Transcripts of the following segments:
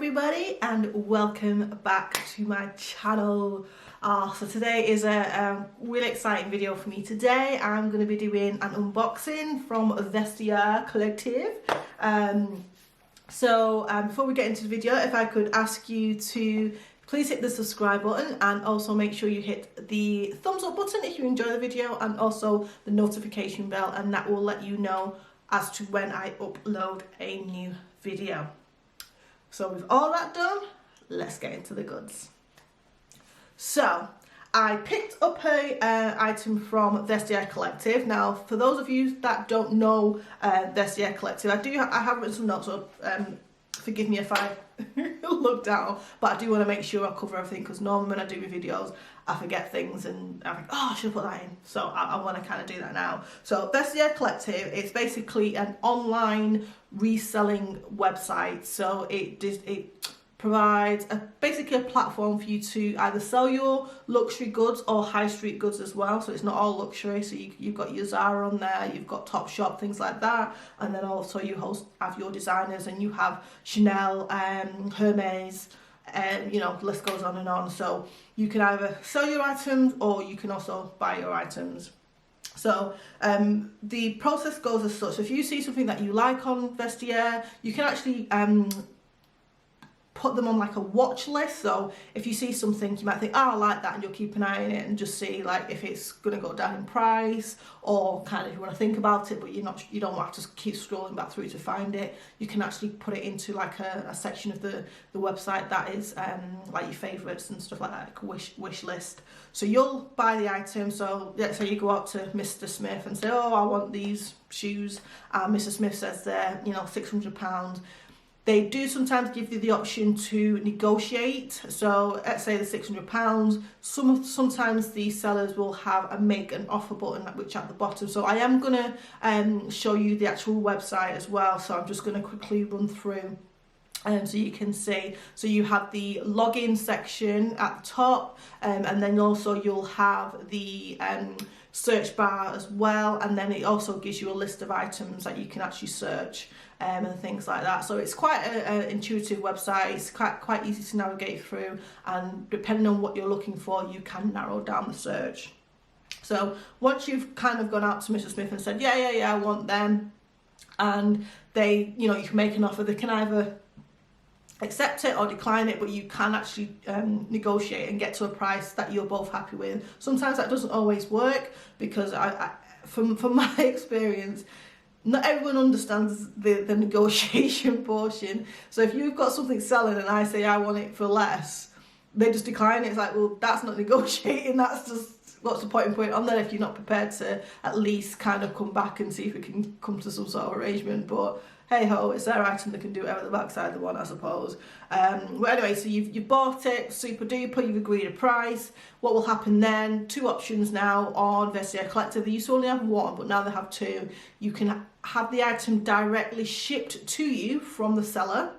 everybody and welcome back to my channel. So today is a really exciting video for me. Today I'm going to be doing an unboxing from Vestiaire Collective. Before we get into the video, if I could ask you to please hit the subscribe button and also make sure you hit the thumbs up button if you enjoy the video, and also the notification bell, and that will let you know as to when I upload a new video. So with all that done, let's get into the goods. So I picked up a item from Vestiaire Collective. Now, for those of you that don't know Vestiaire Collective, I have written some notes up. Forgive me if I look down, but I do want to make sure I cover everything, because normally when I do my videos I forget things and I think, oh, I should put that in. So I want to kind of do that now. So Vestiaire Collective is basically an online reselling website. So it provides basically a platform for you to either sell your luxury goods or high street goods as well. So it's not all luxury. So you've got your Zara on there, you've got Topshop, things like that, and then also you have your designers, and you have Chanel, Hermes, and the list goes on and on. So you can either sell your items or you can also buy your items. So the process goes as such. If you see something that you like on Vestiaire, you can actually put them on like a watch list. So if you see something, you might think, oh, I like that, and you'll keep an eye on it and just see like if it's going to go down in price, or kind of you want to think about it, but you don't have to keep scrolling back through to find it. You can actually put it into like a section of the website that is like your favourites and stuff like that, like a wish list. So you'll buy the item. So let's say you go out to Mr. Smith and say, oh, I want these shoes, and Mr. Smith says they're £600. They do sometimes give you the option to negotiate. So let's say the £600. Sometimes the sellers will have a make an offer button, which at the bottom. So I am gonna show you the actual website as well. So I'm just gonna quickly run through. So you can see, so you have the login section at the top, and then also you'll have the search bar as well, and then it also gives you a list of items that you can actually search and things like that. So it's quite an intuitive website. It's quite easy to navigate through, and depending on what you're looking for, you can narrow down the search. So once you've kind of gone out to Mr. Smith and said, yeah, I want them, and they, you can make an offer. They can either accept it or decline it, but you can actually negotiate and get to a price that you're both happy with. Sometimes that doesn't always work, because from my experience, not everyone understands the negotiation portion. So if you've got something selling and I say I want it for less, they just decline it. It's like, well, that's not negotiating, that's just, what's the point in putting it on there if you're not prepared to at least kind of come back and see if we can come to some sort of arrangement. But hey ho, it's their item, they can do whatever the backside they want, I suppose. But anyway, so you've bought it, super duper, you've agreed a price. What will happen then? Two options now on Vestiaire Collective. They used to only have one, but now they have two. You can have the item directly shipped to you from the seller,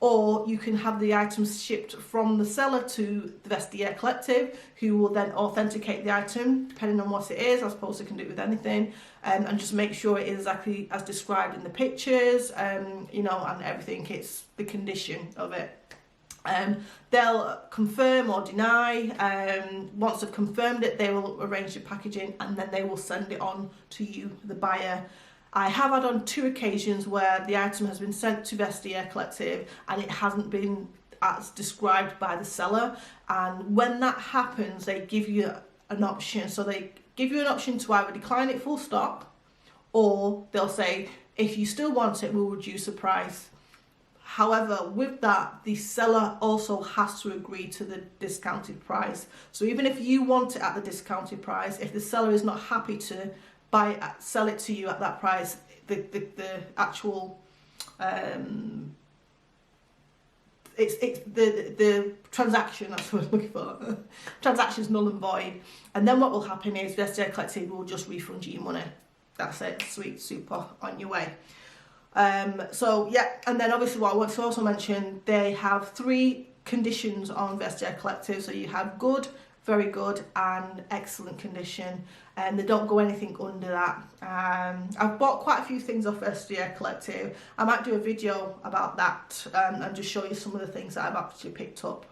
or you can have the items shipped from the seller to the Vestiaire Collective, who will then authenticate the item, depending on what it is. I suppose they can do it with anything, and just make sure it is exactly as described in the pictures, and everything, it's the condition of it. They'll confirm or deny. Once they've confirmed it, they will arrange the packaging, and then they will send it on to you, the buyer. I have had on two occasions where the item has been sent to Vestiaire Collective and it hasn't been as described by the seller. And when that happens, they give you an option. So they give you an option to either decline it full stop, or they'll say, if you still want it, we'll reduce the price. However, with that, the seller also has to agree to the discounted price. So even if you want it at the discounted price, if the seller is not happy to sell it to you at that price, the actual the transaction, that's what I'm looking for, transaction's null and void. And then what will happen is Vestiaire Collective will just refund you your money. That's it, sweet, super, on your way. So yeah, and then obviously what I want to also mention, they have three conditions on Vestiaire Collective. So you have good, very good and excellent condition, and they don't go anything under that. I've bought quite a few things off Vestiaire Collective. I might do a video about that and just show you some of the things that I've actually picked up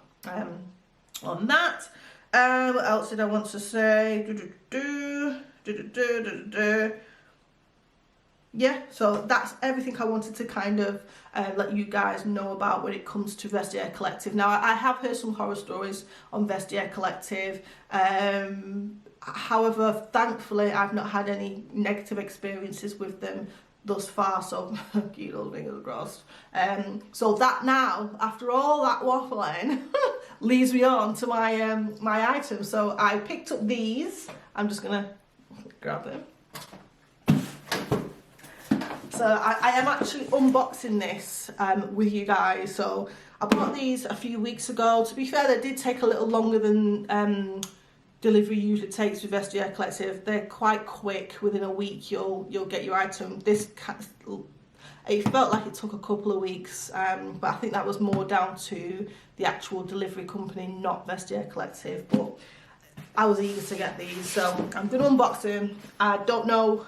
on that. What else did I want to say? Yeah, so that's everything I wanted to kind of let you guys know about when it comes to Vestiaire Collective. Now, I have heard some horror stories on Vestiaire Collective. However, thankfully, I've not had any negative experiences with them thus far, so keep those fingers crossed. So that now, after all that waffling, leads me on to my my items. So I picked up these. I'm just gonna grab them. So I am actually unboxing this with you guys. So I bought these a few weeks ago. To be fair, they did take a little longer than delivery usually takes with Vestiaire Collective. They're quite quick. Within a week, you'll get your item. It felt like it took a couple of weeks, but I think that was more down to the actual delivery company, not Vestiaire Collective. But I was eager to get these, so I'm going to unbox them. I don't know.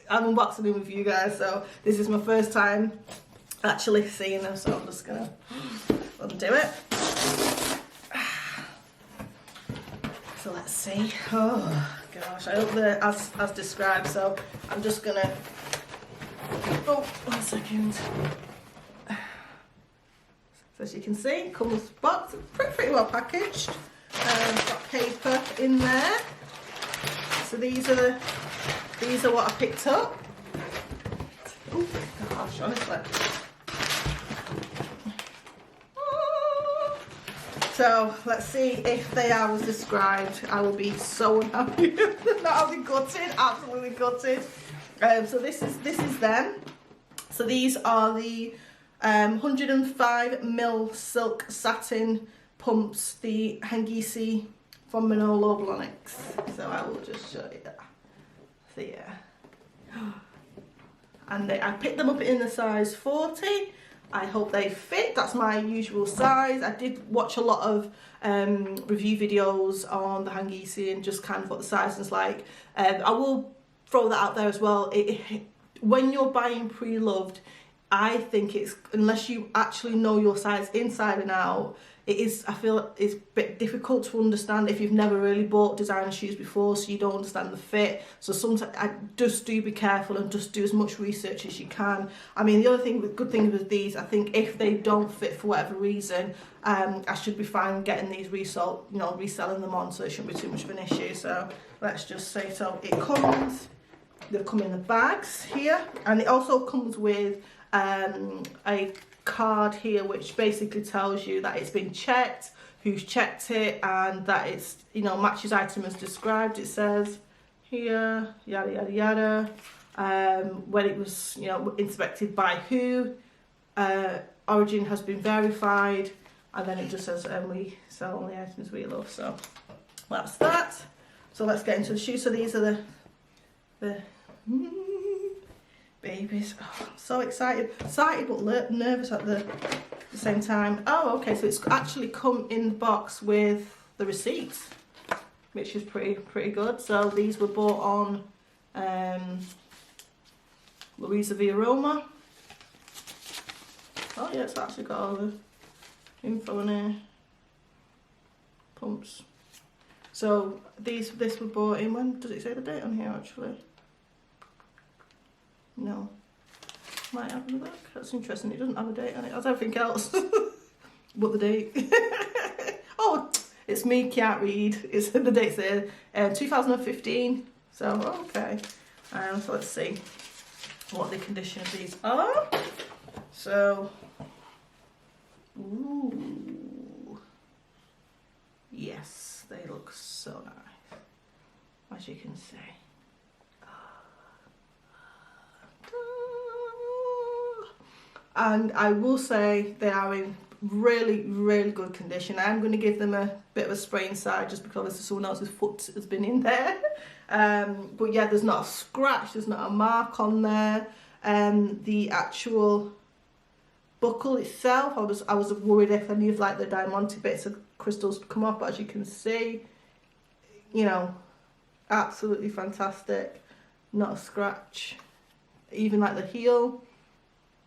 I'm unboxing them with you guys, so this is my first time actually seeing them, so I'm just going to undo it. So let's see. Oh gosh, I hope they're as described, so I'm just going to... Oh, 1 second. So as you can see, comes box, pretty well packaged. Got paper in there. So these are what I picked up. Oh gosh, honestly. So let's see if they are as described. I will be so unhappy. I'll be gutted, absolutely gutted. So this is them. So these are the 105mm silk satin pumps, the Hangisi from Manolo Blahniks. So I will just show you that. So yeah. And I picked them up in the size 40. I hope they fit. That's my usual size. I did watch a lot of review videos on the Hangisi and just kind of what the size is like. I will throw that out there as well. When you're buying pre-loved, I think it's, unless you actually know your size inside and out, I feel it's a bit difficult to understand if you've never really bought designer shoes before, so you don't understand the fit. So sometimes I just do be careful and just do as much research as you can. I mean, the other thing, good thing with these, I think if they don't fit for whatever reason, I should be fine getting these reselling them on, so it shouldn't be too much of an issue. So let's just say, so they come in the bags here, and it also comes with a card here which basically tells you that it's been checked, who's checked it, and that it's matches item as described. It says here yada yada yada, when it was inspected by who, origin has been verified, and then it just says we sell only items we love. So that's that. So let's get into the shoes. So these are the babies. Oh, I'm so excited but nervous at the same time. Oh, okay, so it's actually come in the box with the receipts, which is pretty good. So these were bought on Louisa Via Roma. Oh yeah, it's actually got all the info in here. Pumps. So this were bought in, when does it say the date on here actually? No. Might have a look. That's interesting. It doesn't have a date on it. It has everything else. But the date. Oh, it's me, can't read. It's the date's there. 2015. So, okay. So let's see what the condition of these are. So, ooh. Yes, they look so nice. As you can see. And I will say they are in really good condition. I am going to give them a bit of a spray inside just because someone else's foot has been in there. But yeah, there's not a scratch, there's not a mark on there. The actual buckle itself, I was worried if any of like the diamante bits had crystals come off, but as you can see, you know, absolutely fantastic, not a scratch. Even like the heel,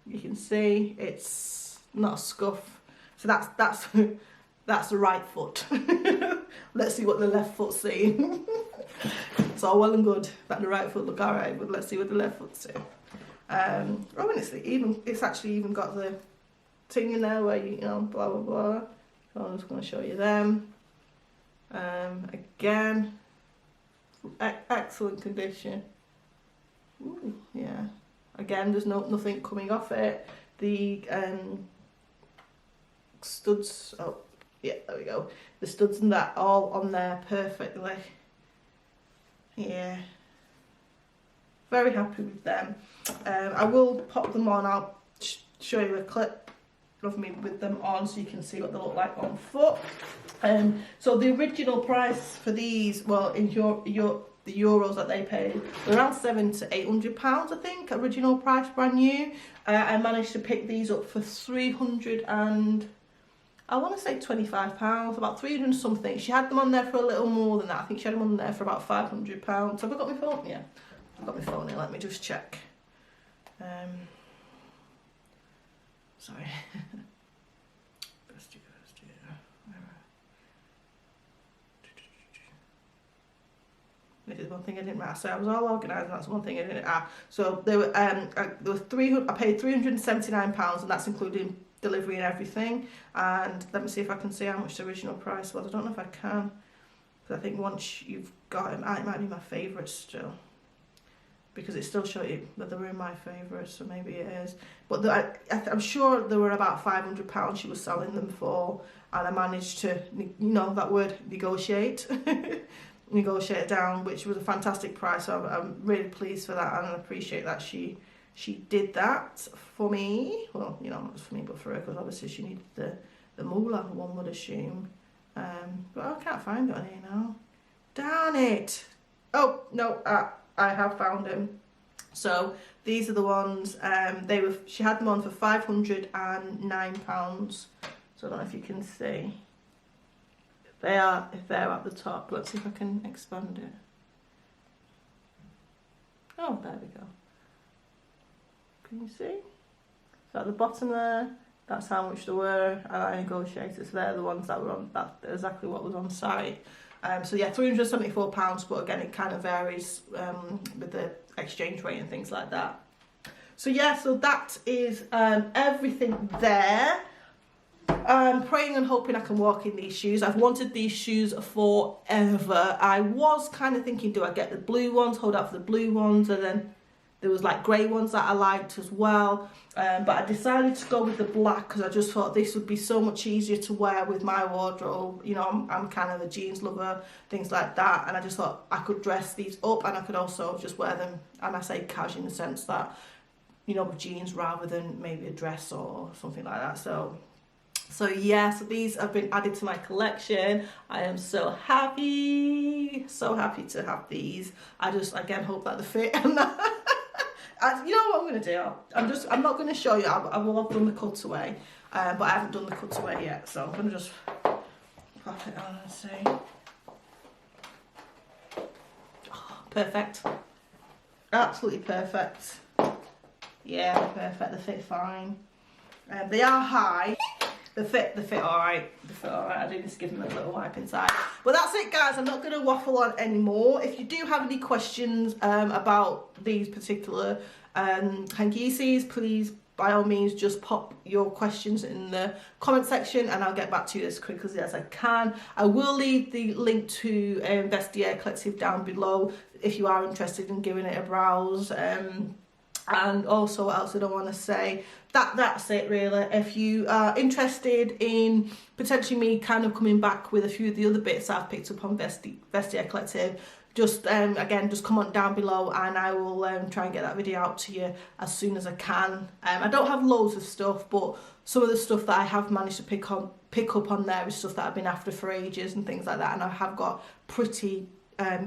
you can see it's not a scuff. So that's the right foot. Let's see what the left foot's saying. It's all well and good that the right foot look alright, but let's see what the left foot's saying. Oh, and it's actually even got the thing in there where you know, blah blah blah. So I'm just going to show you them. Again, excellent condition. Ooh, yeah. Again, there's nothing coming off it. The studs. Oh, yeah, there we go. The studs and that all on there perfectly. Yeah. Very happy with them. I will pop them on. I'll show you a clip of me with them on so you can see what they look like on foot. So the original price for these, well, in the euros that they paid, were around £700 to £800, I think. Original price, brand new. I managed to pick these up for 300 and I want to say £25, about 300 something. She had them on there for a little more than that. I think she had them on there for about £500. Have I got my phone? Yeah, I've got my phone here. Let me just check. Sorry. This is one thing I didn't matter. So I was all organised, and that's one thing I didn't. So there were 300. I paid £379, and that's including delivery and everything. And let me see if I can see how much the original price was. I don't know if I can, because I think once you've got them, it might be my favourite still, because it still shows you that they were in my favourites, so maybe it is. But I'm sure they were about £500 she was selling them for, and I managed to, you know, that word, negotiate. Negotiate down, which was a fantastic price. So I'm really pleased for that, and I appreciate that she did that for me. Well, you know, not just for me, but for her, because obviously she needed the moolah, one would assume. But I can't find it on here now. Darn it! Oh no, I have found them. So these are the ones. She had them on for £509. So I don't know if you can see. If they're at the top. Let's see if I can expand it. Oh, there we go. Can you see? So at the bottom there, that's how much they were, and I negotiated. So they're the ones that were on, that's exactly what was on site. So yeah, £374, but again, it kind of varies with the exchange rate and things like that. So yeah, so that is everything there. I'm praying and hoping I can walk in these shoes. I've wanted these shoes forever. I was kind of thinking, do I get the blue ones, hold out for the blue ones, and then there was like grey ones that I liked as well. But I decided to go with the black because I just thought this would be so much easier to wear with my wardrobe. You know, I'm kind of a jeans lover, things like that. And I just thought I could dress these up, and I could also just wear them, and I say cash in the sense that, you know, with jeans rather than maybe a dress or something like that. So yeah, so these have been added to my collection. I am so happy to have these. I just, again, hope that they fit. And you know what I'm going to do? I'm not going to show you. I will have done the cutaway, but I haven't done the cutaway yet. So I'm going to just pop it on and see. Oh, perfect. Absolutely perfect. Yeah, perfect. They fit fine. They are high. They fit alright. They fit alright. I do just give them a little wipe inside. But that's it, guys. I'm not going to waffle on anymore. If you do have any questions about these particular hankies, please, by all means, just pop your questions in the comment section, and I'll get back to you as quickly as I can. I will leave the link to Vestiaire Collective down below if you are interested in giving it a browse. And also, what else did I want to say? That's it, really. If you are interested in potentially me kind of coming back with a few of the other bits I've picked up on Vestiaire Collective, just again, just comment down below, and I will try and get that video out to you as soon as I can. I don't have loads of stuff, but some of the stuff that I have managed to pick up on there is stuff that I've been after for ages and things like that, and I have got pretty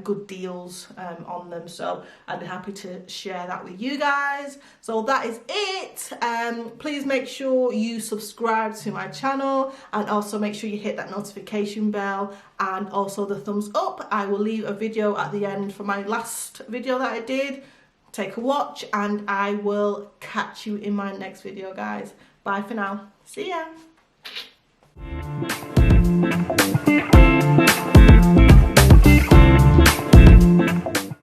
good deals on them, so I'd be happy to share that with you guys. So that is it. Please make sure you subscribe to my channel, and also make sure you hit that notification bell and also the thumbs up. I will leave a video at the end for my last video that I did. Take a watch, and I will catch you in my next video, guys. Bye for now. See ya.